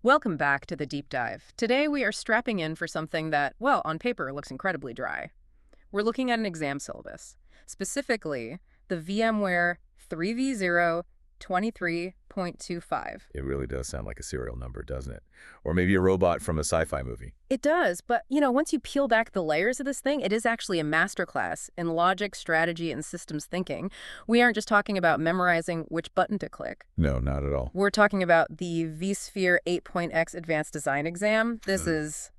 Welcome back to the deep dive. Today we are strapping in for something that, well, on paper looks incredibly dry. We're looking at an exam syllabus, specifically the VMware 3V0-23.25. It really does sound like a serial number, doesn't it? Or maybe a robot from a sci-fi movie. It does, but, once you peel back the layers of this thing, it is actually a masterclass in logic, strategy, and systems thinking. We aren't just talking about memorizing which button to click. No, not at all. We're talking about the vSphere 8.x Advanced Design Exam. This is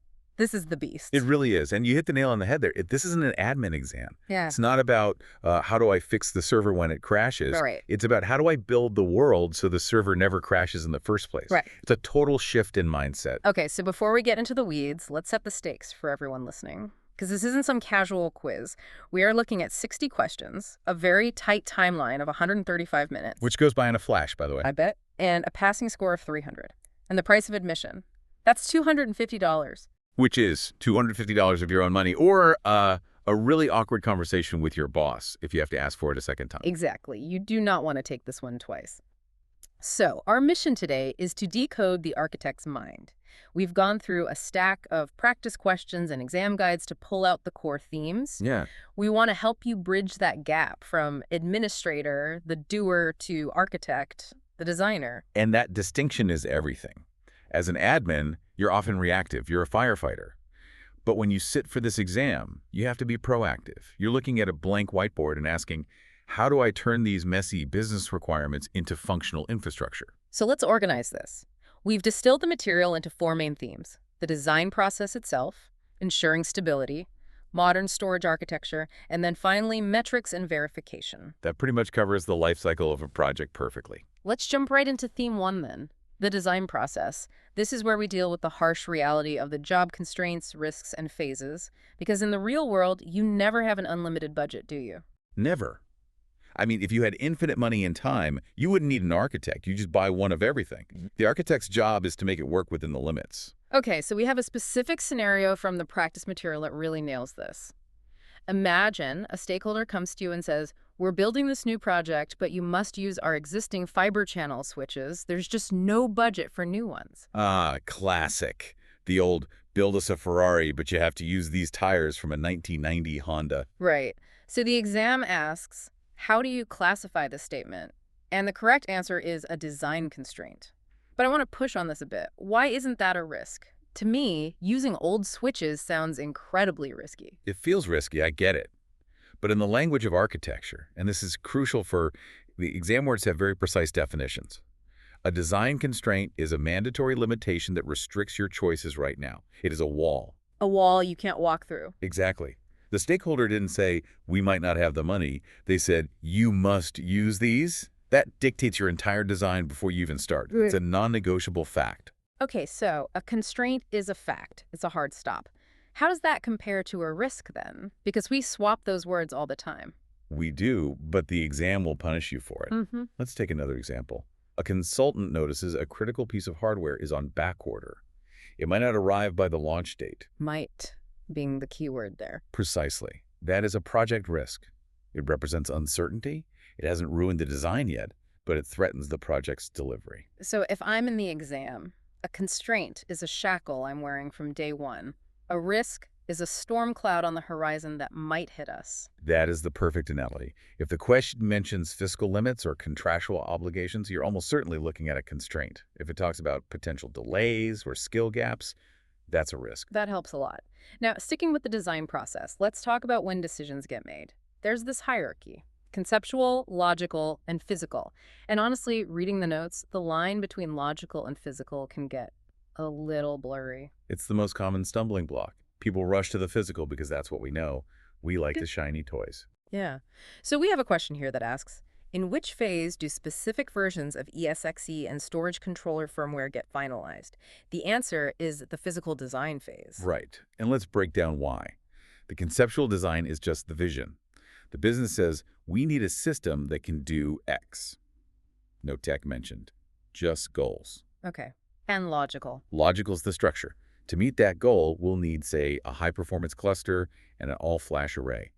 the beast. It really is. And you hit the nail on the head there. This isn't an admin exam. Yeah. It's not about how do I fix the server when it crashes. Right. It's about how do I build the world so the server never crashes in the first place. Right. It's a total shift in mindset. Okay, so before we get into the weeds, let's set the stakes for everyone listening. Because this isn't some casual quiz. We are looking at 60 questions, a very tight timeline of 135 minutes. Which goes by in a flash, by the way. I bet. And a passing score of 300. And the price of admission. That's $250. Which is $250 of your own money, or a really awkward conversation with your boss if you have to ask for it a second time. Exactly. You do not want to take this one twice. So our mission today is to decode the architect's mind. We've gone through a stack of practice questions and exam guides to pull out the core themes. Yeah. We want to help you bridge that gap from administrator, the doer, to architect, the designer. And that distinction is everything. As an admin, you're often reactive. You're a firefighter. But when you sit for this exam, you have to be proactive. You're looking at a blank whiteboard and asking, how do I turn these messy business requirements into functional infrastructure? So let's organize this. We've distilled the material into four main themes: the design process itself, ensuring stability, modern storage architecture, and then finally metrics and verification. That pretty much covers the life cycle of a project perfectly. Let's jump right into theme one then. The design process. This is where we deal with the harsh reality of the job constraints, risks, and phases. Because in the real world, you never have an unlimited budget, do you? Never. I mean, if you had infinite money and time, you wouldn't need an architect. You just buy one of everything. The architect's job is to make it work within the limits. Okay, so we have a specific scenario from the practice material that really nails this. Imagine a stakeholder comes to you and says, we're building this new project, but you must use our existing fiber channel switches. There's just no budget for new ones. Ah, classic. The old build us a Ferrari, but you have to use these tires from a 1990 Honda. Right. So the exam asks, how do you classify this statement? And the correct answer is a design constraint. But I want to push on this a bit. Why isn't that a risk? To me, using old switches sounds incredibly risky. It feels risky, I get it. But in the language of architecture, and this is crucial for the exam words have very precise definitions. A design constraint is a mandatory limitation that restricts your choices right now. It is a wall. A wall you can't walk through. Exactly. The stakeholder didn't say, we might not have the money. They said, you must use these. That dictates your entire design before you even start. It's a non-negotiable fact. Okay, so a constraint is a fact. It's a hard stop. How does that compare to a risk then? Because we swap those words all the time. We do, but the exam will punish you for it. Let's take another example. A consultant notices a critical piece of hardware is on back order. It might not arrive by the launch date. Might being the key word there. Precisely. That is a project risk. It represents uncertainty. It hasn't ruined the design yet, but it threatens the project's delivery. So if I'm in the exam, a constraint is a shackle I'm wearing from day one. A risk is a storm cloud on the horizon that might hit us. That is the perfect analogy. If the question mentions fiscal limits or contractual obligations, you're almost certainly looking at a constraint. If it talks about potential delays or skill gaps, that's a risk. That helps a lot. Now, sticking with the design process, let's talk about when decisions get made. There's this hierarchy: conceptual, logical, and physical. And honestly, reading the notes, the line between logical and physical can get a little blurry. It's the most common stumbling block. People rush to the physical because that's what we know. We like the shiny toys. Yeah. So we have a question here that asks, in which phase do specific versions of ESXi and storage controller firmware get finalized? The answer is the physical design phase. Right. And let's break down why. The conceptual design is just the vision. The business says, we need a system that can do X. No tech mentioned. Just goals. Okay. And logical. Logical is the structure. To meet that goal, we'll need, say, a high-performance cluster and an all-flash array.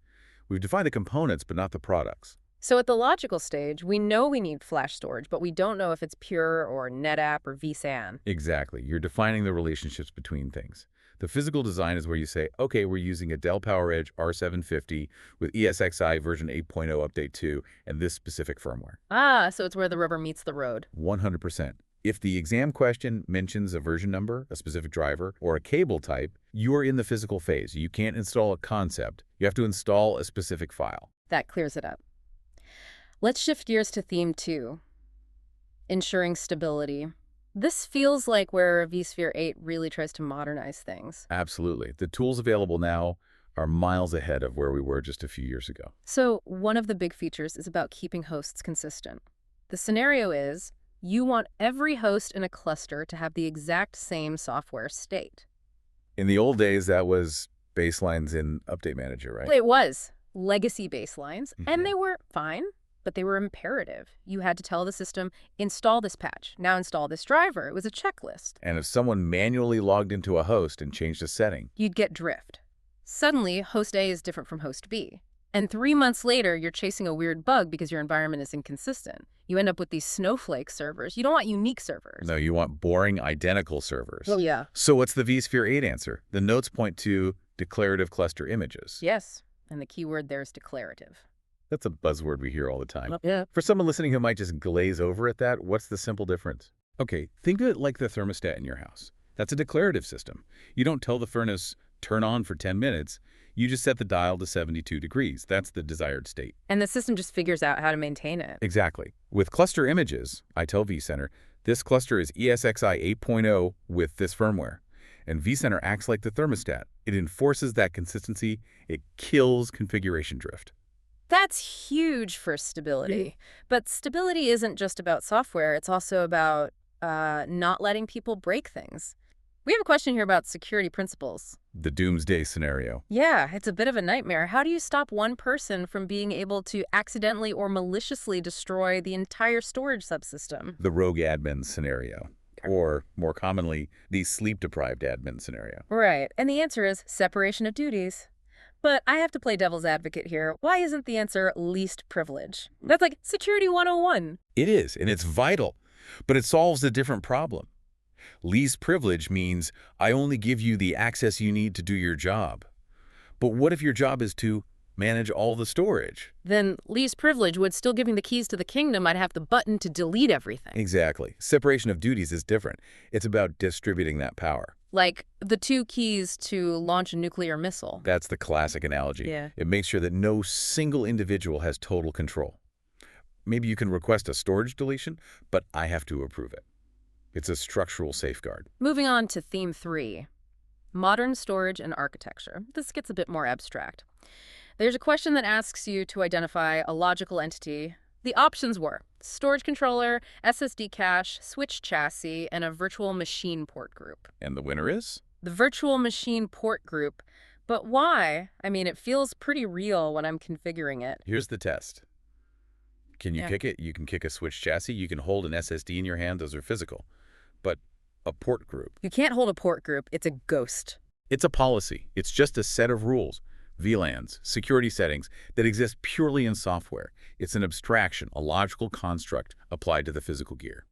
We've defined the components, but not the products. So at the logical stage, we know we need flash storage, but we don't know if it's Pure or NetApp or vSAN. Exactly. You're defining the relationships between things. The physical design is where you say, okay, we're using a Dell PowerEdge R750 with ESXi version 8.0 update 2 and this specific firmware. Ah, so it's where the rubber meets the road. 100%. If the exam question mentions a version number, a specific driver, or a cable type, you're in the physical phase. You can't install a concept. You have to install a specific file. That clears it up. Let's shift gears to theme 2, ensuring stability. This feels like where vSphere 8 really tries to modernize things. Absolutely. The tools available now are miles ahead of where we were just a few years ago. So one of the big features is about keeping hosts consistent. The scenario is you want every host in a cluster to have the exact same software state. In the old days, that was baselines in Update Manager, right? It was legacy baselines, and they were fine, but they were imperative. You had to tell the system, install this patch, now install this driver. It was a checklist. And if someone manually logged into a host and changed a setting, You'd get drift. Suddenly, host A is different from host B. And 3 months later, you're chasing a weird bug because your environment is inconsistent. You end up with these snowflake servers. You don't want unique servers. no, you want boring, identical servers. Oh, yeah. So what's the vSphere 8 answer? The notes point to declarative cluster images. Yes. And the key word there is declarative. That's a buzzword we hear all the time. Yeah. For someone listening who might just glaze over at that, what's the simple difference? Okay, think of it like the thermostat in your house. That's a declarative system. You don't tell the furnace, turn on for 10 minutes. You just set the dial to 72 degrees. That's the desired state. And the system just figures out how to maintain it. Exactly. With cluster images, I tell vCenter, this cluster is ESXi 8.0 with this firmware. And vCenter acts like the thermostat. It enforces that consistency. It kills configuration drift. That's huge for stability. But stability isn't just about software. It's also about not letting people break things. We have a question here about security principles. The doomsday scenario. Yeah, it's a bit of a nightmare. How do you stop one person from being able to accidentally or maliciously destroy the entire storage subsystem? The rogue admin scenario. Or, more commonly, the sleep-deprived admin scenario. Right. And the answer is separation of duties. But I have to play devil's advocate here. Why isn't the answer least privilege? That's like security 101. It is, and it's vital. But it solves a different problem. Least privilege means I only give you the access you need to do your job. But what if your job is to manage all the storage? Then least privilege would still give me the keys to the kingdom. I'd have the button to delete everything. Exactly. Separation of duties is different. It's about distributing that power. Like the 2 keys to launch a nuclear missile. That's the classic analogy. Yeah. It makes sure that no single individual has total control. Maybe you can request a storage deletion, but I have to approve it. It's a structural safeguard. Moving on to theme 3, modern storage and architecture. This gets a bit more abstract. There's a question that asks you to identify a logical entity. The options were storage controller, SSD cache, switch chassis, and a virtual machine port group. And the winner is? The virtual machine port group. But why? I mean, it feels pretty real when I'm configuring it. Here's the test. Can you kick it? You can kick a switch chassis. You can hold an SSD in your hand. Those are physical. But a port group. You can't hold a port group. It's a ghost. It's a policy. It's just a set of rules, VLANs, security settings that exist purely in software. It's an abstraction, a logical construct applied to the physical gear.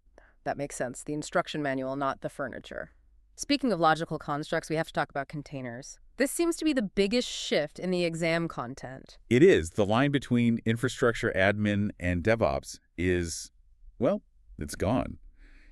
That makes sense. The instruction manual, not the furniture. Speaking of logical constructs, we have to talk about containers. This seems to be the biggest shift in the exam content. It is. The line between infrastructure admin and DevOps is, well, it's gone.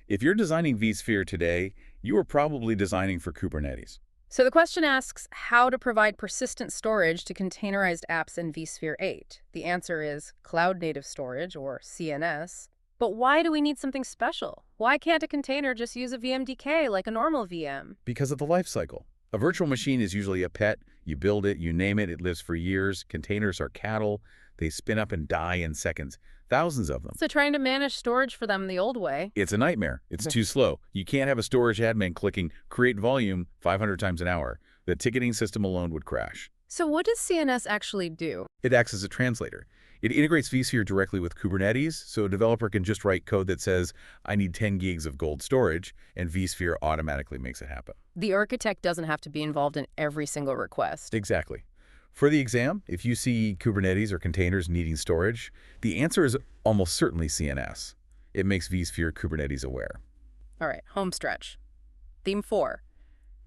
If you're designing vSphere today, you are probably designing for Kubernetes. So the question asks how to provide persistent storage to containerized apps in vSphere 8. The answer is cloud-native storage, or CNS. But why do we need something special? Why can't a container just use a VMDK like a normal VM? Because of the life cycle. A virtual machine is usually a pet. You build it, you name it, it lives for years. Containers are cattle. They spin up and die in seconds. Thousands of them. So trying to manage storage for them the old way. It's a nightmare. It's too slow. You can't have a storage admin clicking create volume 500 times an hour. The ticketing system alone would crash. So what does CNS actually do? It acts as a translator. It integrates vSphere directly with Kubernetes, so a developer can just write code that says, I need 10 gigs of gold storage, and vSphere automatically makes it happen. The architect doesn't have to be involved in every single request. Exactly. For the exam, if you see Kubernetes or containers needing storage, the answer is almost certainly CNS. It makes vSphere Kubernetes aware. All right, home stretch. Theme 4,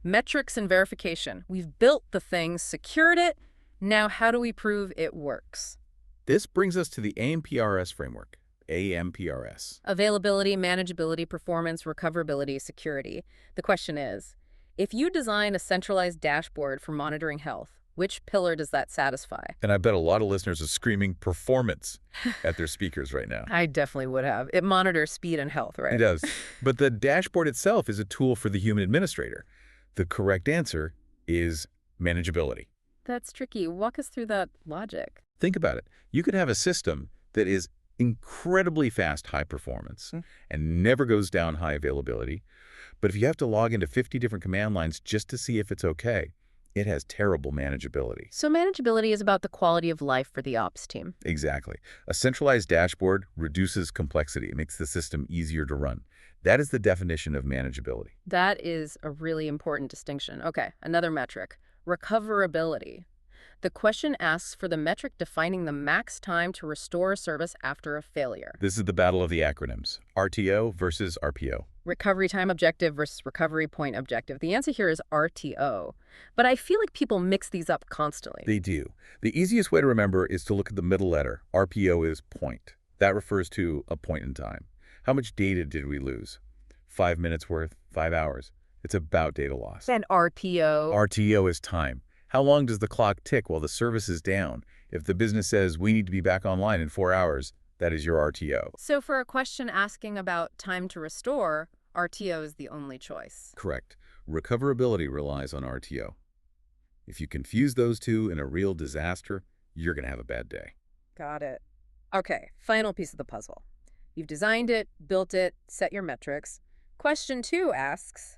metrics and verification. We've built the thing, secured it. Now how do we prove it works? This brings us to the AMPRS framework. AMPRS. Availability, manageability, performance, recoverability, security. The question is, if you design a centralized dashboard for monitoring health, which pillar does that satisfy? And I bet a lot of listeners are screaming performance at their speakers right now. I definitely would have. It monitors speed and health, right? It does. But the dashboard itself is a tool for the human administrator. The correct answer is manageability. That's tricky. Walk us through that logic. Think about it. You could have a system that is incredibly fast, high performance, and never goes down high availability. But if you have to log into 50 different command lines just to see if it's okay, it has terrible manageability. So manageability is about the quality of life for the ops team. Exactly. A centralized dashboard reduces complexity. It makes the system easier to run. That is the definition of manageability. That is a really important distinction. Okay, another metric, recoverability. The question asks for the metric defining the max time to restore a service after a failure. This is the battle of the acronyms, RTO versus RPO. Recovery time objective versus recovery point objective. The answer here is RTO. But I feel like people mix these up constantly. They do. The easiest way to remember is to look at the middle letter. RPO is point. That refers to a point in time. How much data did we lose? 5 minutes worth, 5 hours. It's about data loss. And RTO? RTO is time. How long does the clock tick while the service is down? If the business says we need to be back online in 4 hours, that is your RTO. So for a question asking about time to restore, RTO is the only choice. Correct. Recoverability relies on RTO. If you confuse those two in a real disaster, you're going to have a bad day. Got it. Okay, final piece of the puzzle. You've designed it, built it, set your metrics. Question 2 asks,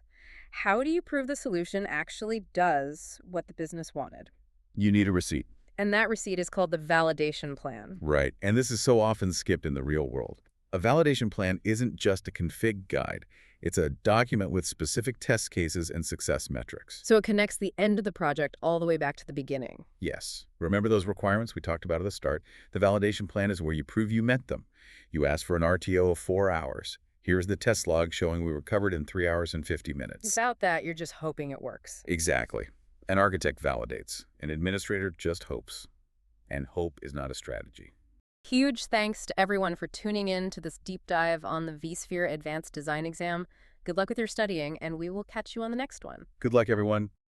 how do you prove the solution actually does what the business wanted? You need a receipt. And that receipt is called the validation plan. Right, and this is so often skipped in the real world. A validation plan isn't just a config guide. It's a document with specific test cases and success metrics. So it connects the end of the project all the way back to the beginning. Yes. Remember those requirements we talked about at the start? The validation plan is where you prove you met them. You ask for an RTO of 4 hours. Here's the test log showing we recovered in 3 hours and 50 minutes. Without that, you're just hoping it works. Exactly. An architect validates. An administrator just hopes. And hope is not a strategy. Huge thanks to everyone for tuning in to this deep dive on the vSphere Advanced Design Exam. Good luck with your studying, and we will catch you on the next one. Good luck, everyone.